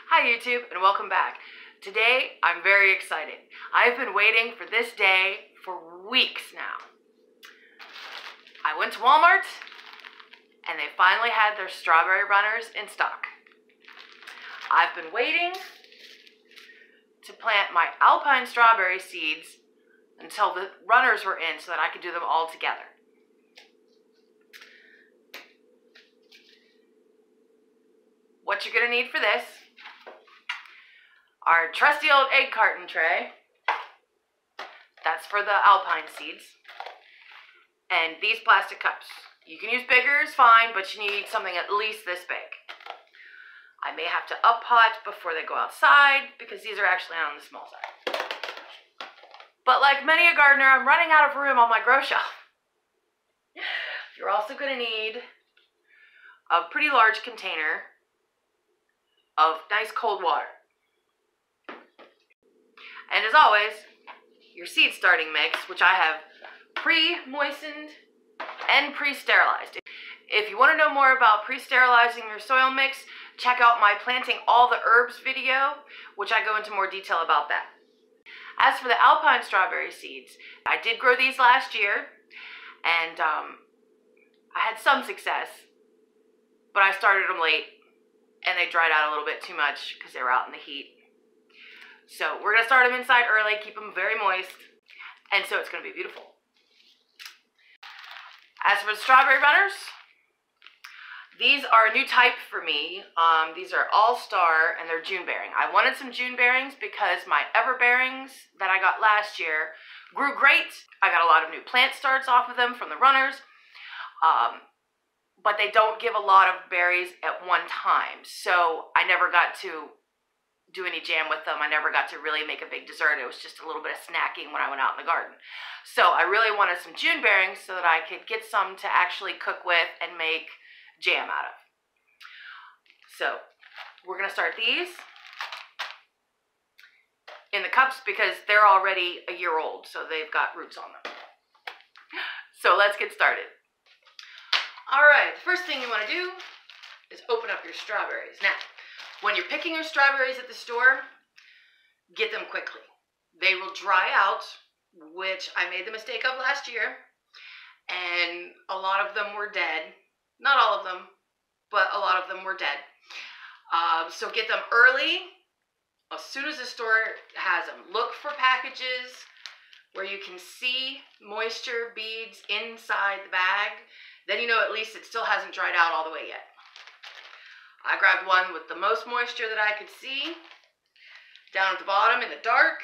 Hi YouTube and welcome back. Today I'm very excited. I've been waiting for this day for weeks now. I went to Walmart and they finally had their strawberry runners in stock. I've been waiting to plant my alpine strawberry seeds until the runners were in so that I could do them all together. What you're gonna need for this: our trusty old egg carton tray. That's for the alpine seeds. And these plastic cups. You can use bigger, is fine, but you need something at least this big. I may have to up pot before they go outside because these are actually on the small side. But like many a gardener, I'm running out of room on my grow shelf. You're also going to need a pretty large container of nice cold water. And as always, your seed starting mix, which I have pre-moistened and pre-sterilized. If you want to know more about pre-sterilizing your soil mix, check out my planting all the herbs video, which I go into more detail about that. As for the alpine strawberry seeds, I did grow these last year, and I had some success, but I started them late, and they dried out a little bit too much because they were out in the heat. So we're going to start them inside early, keep them very moist, and so it's going to be beautiful. As for the strawberry runners, these are a new type for me. These are all-star and they're June bearing. I wanted some June bearings because my ever bearings that I got last year grew great. I got a lot of new plant starts off of them from the runners, but they don't give a lot of berries at one time. So I never got to do any jam with them. I never got to really make a big dessert. It was just a little bit of snacking when I went out in the garden. So I really wanted some June bearings so that I could get some to actually cook with and make jam out of. So we're going to start these in the cups because they're already a year old, so they've got roots on them. So let's get started. All right, the first thing you want to do is open up your strawberries. Now, when you're picking your strawberries at the store, get them quickly. They will dry out, which I made the mistake of last year, and a lot of them were dead. Not all of them, but a lot of them were dead. So get them early, as soon as the store has them. Look for packages where you can see moisture beads inside the bag. Then you know at least it still hasn't dried out all the way yet. I grabbed one with the most moisture that I could see, down at the bottom in the dark.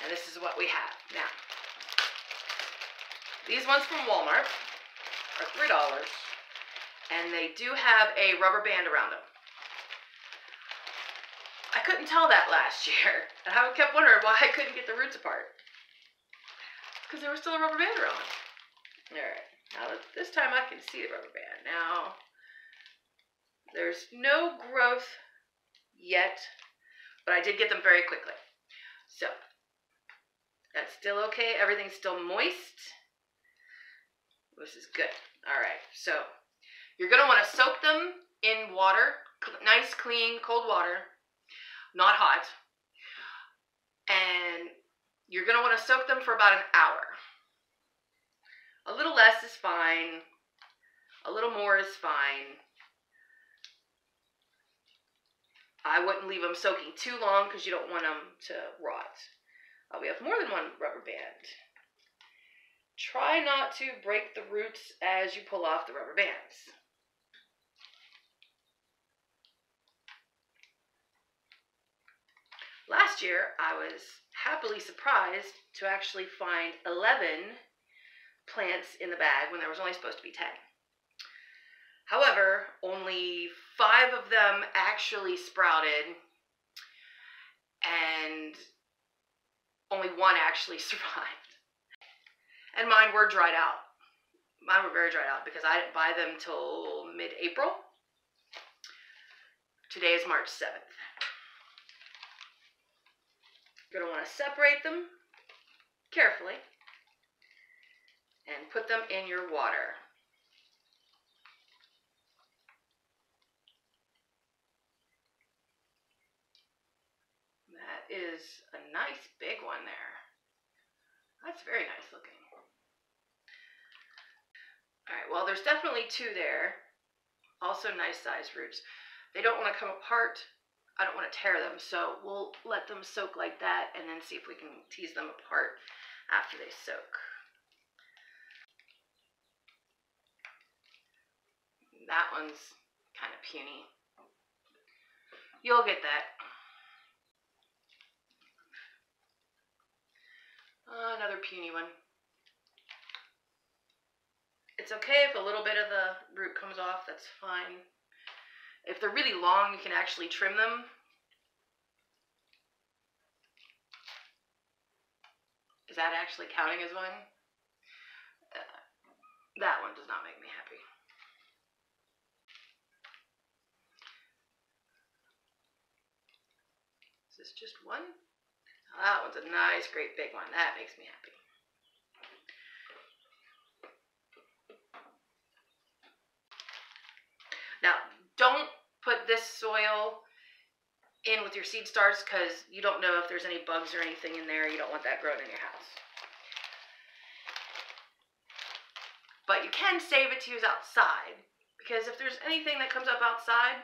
And this is what we have. Now, these ones from Walmart are $3, and they do have a rubber band around them. I couldn't tell that last year, and I kept wondering why I couldn't get the roots apart. Because there was still a rubber band around them. All right. Now this time I can see the rubber band. Now, there's no growth yet, but I did get them very quickly. So, that's still okay. Everything's still moist. This is good. All right, so you're going to want to soak them in water, nice, clean, cold water, not hot. And you're going to want to soak them for about an hour. A little less is fine. A little more is fine. I wouldn't leave them soaking too long because you don't want them to rot. We have more than one rubber band. Try not to break the roots as you pull off the rubber bands. Last year, I was happily surprised to actually find 11 plants in the bag when there was only supposed to be 10. However, only 5 of them actually sprouted, and only 1 actually survived. And mine were dried out. Mine were very dried out because I didn't buy them till mid-April. Today is March 7th. You're going to want to separate them carefully and put them in your water. is a nice big one there. That's very nice looking. All right, well, there's definitely 2 there. Also nice sized roots. They don't want to come apart. I don't want to tear them, so we'll let them soak like that and then see if we can tease them apart after they soak. That one's kind of puny. You'll get that. Another puny one. It's okay if a little bit of the root comes off, that's fine. If they're really long, you can actually trim them. Is that actually counting as one? That one does not make me happy. Is this just one? Oh, that one's a nice, great big one. That makes me happy. Now, don't put this soil in with your seed starts because you don't know if there's any bugs or anything in there. You don't want that growing in your house. But you can save it to use outside because if there's anything that comes up outside,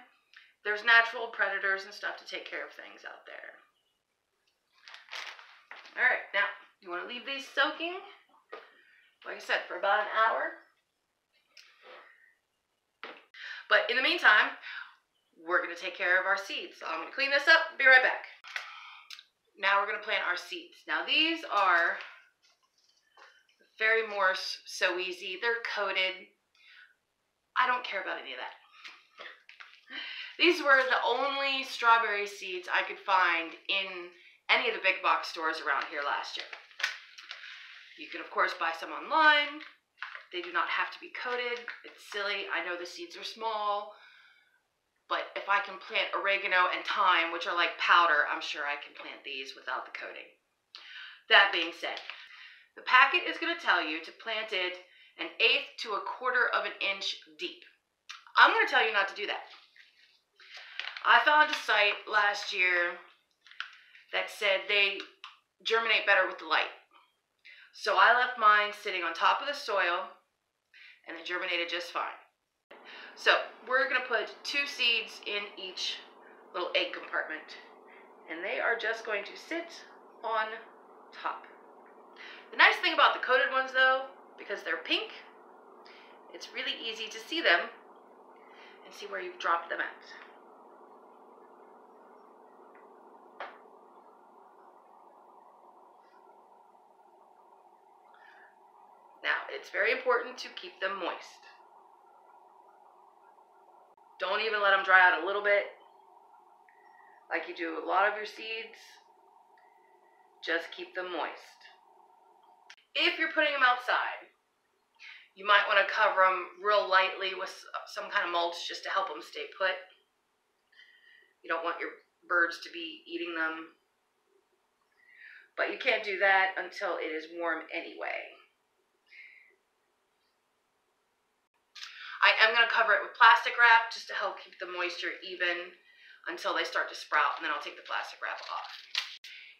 there's natural predators and stuff to take care of things out there. All right, now you want to leave these soaking, like I said, for about an hour. But in the meantime, we're going to take care of our seeds. So I'm going to clean this up, be right back. Now we're going to plant our seeds. Now these are very Morse, so easy. They're coated. I don't care about any of that. These were the only strawberry seeds I could find in any of the big box stores around here last year. You can, of course, buy some online. They do not have to be coated. It's silly. I know the seeds are small, but if I can plant oregano and thyme, which are like powder, I'm sure I can plant these without the coating. That being said, the packet is going to tell you to plant it 1/8 to 1/4 of an inch deep. I'm going to tell you not to do that. I found a site last year that said they germinate better with the light. So I left mine sitting on top of the soil and it germinated just fine. So we're going to put 2 seeds in each little egg compartment and they are just going to sit on top. The nice thing about the coated ones though, because they're pink, it's really easy to see them and see where you've dropped them at. Now, it's very important to keep them moist. Don't even let them dry out a little bit, like you do a lot of your seeds. Just keep them moist. If you're putting them outside, you might want to cover them real lightly with some kind of mulch just to help them stay put. You don't want your birds to be eating them. But you can't do that until it is warm anyway. I am going to cover it with plastic wrap just to help keep the moisture even until they start to sprout, and then I'll take the plastic wrap off.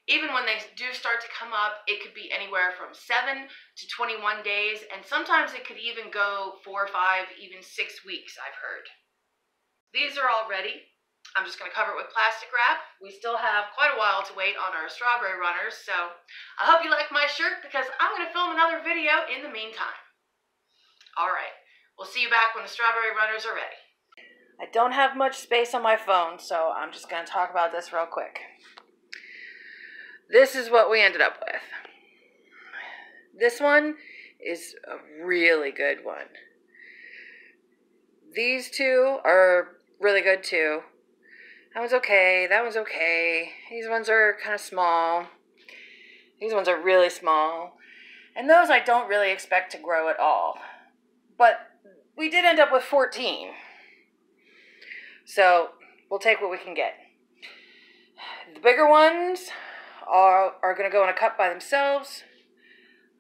Even when they do start to come up, it could be anywhere from 7 to 21 days, and sometimes it could even go 4, 5, even 6 weeks, I've heard. These are all ready. I'm just going to cover it with plastic wrap. We still have quite a while to wait on our strawberry runners, so I hope you like my shirt because I'm going to film another video in the meantime. All right. We'll see you back when the strawberry runners are ready. I don't have much space on my phone, so I'm just going to talk about this real quick. This is what we ended up with. This one is a really good one. These 2 are really good too. That one's okay. That one's okay. These ones are kind of small. These ones are really small. And those I don't really expect to grow at all. But we did end up with 14. So we'll take what we can get. The bigger ones are going to go in a cup by themselves.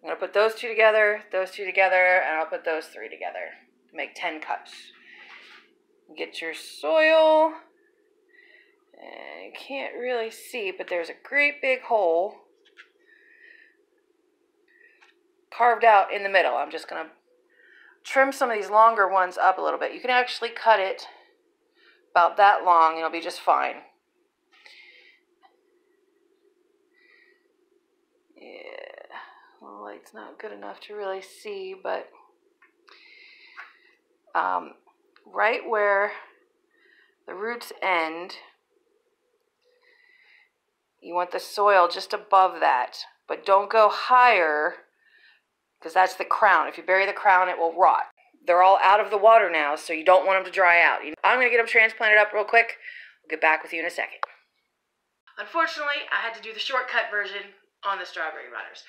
I'm going to put those 2 together, and I'll put those 3 together to make 10 cups. Get your soil And you can't really see, but there's a great big hole carved out in the middle. I'm just going to trim some of these longer ones up a little bit. You can actually cut it about that long and it'll be just fine. Yeah, the light's not good enough to really see, but right where the roots end, you want the soil just above that, but don't go higher because that's the crown. If you bury the crown, it will rot. They're all out of the water now, so you don't want them to dry out. I'm going to get them transplanted up real quick. I'll get back with you in a second. Unfortunately, I had to do the shortcut version on the strawberry runners.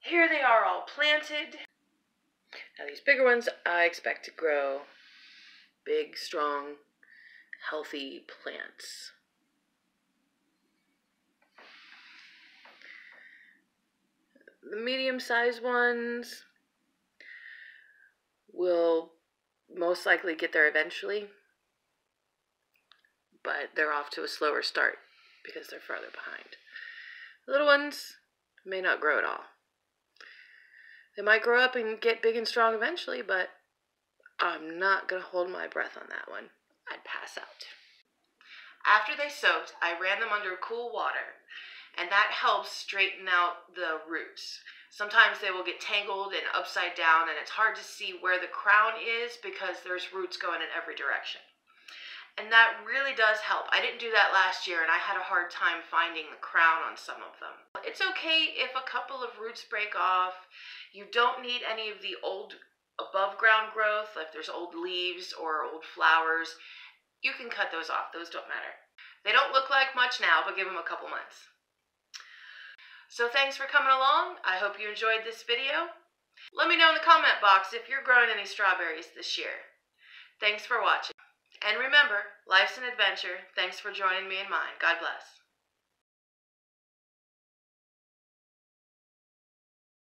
Here they are all planted. Now these bigger ones I expect to grow big, strong, healthy plants. The medium-sized ones will most likely get there eventually, but they're off to a slower start because they're farther behind. The little ones may not grow at all. They might grow up and get big and strong eventually, but I'm not going to hold my breath on that one. I'd pass out. After they soaked, I ran them under cool water, and that helps straighten out the roots. Sometimes they will get tangled and upside down, and it's hard to see where the crown is because there's roots going in every direction. And that really does help. I didn't do that last year, and I had a hard time finding the crown on some of them. It's okay if a couple of roots break off. You don't need any of the old above ground growth. If there's old leaves or old flowers, you can cut those off. Those don't matter. They don't look like much now, but give them a couple months. So thanks for coming along. I hope you enjoyed this video. Let me know in the comment box if you're growing any strawberries this year. Thanks for watching. And remember, life's an adventure. Thanks for joining me in mine. God bless.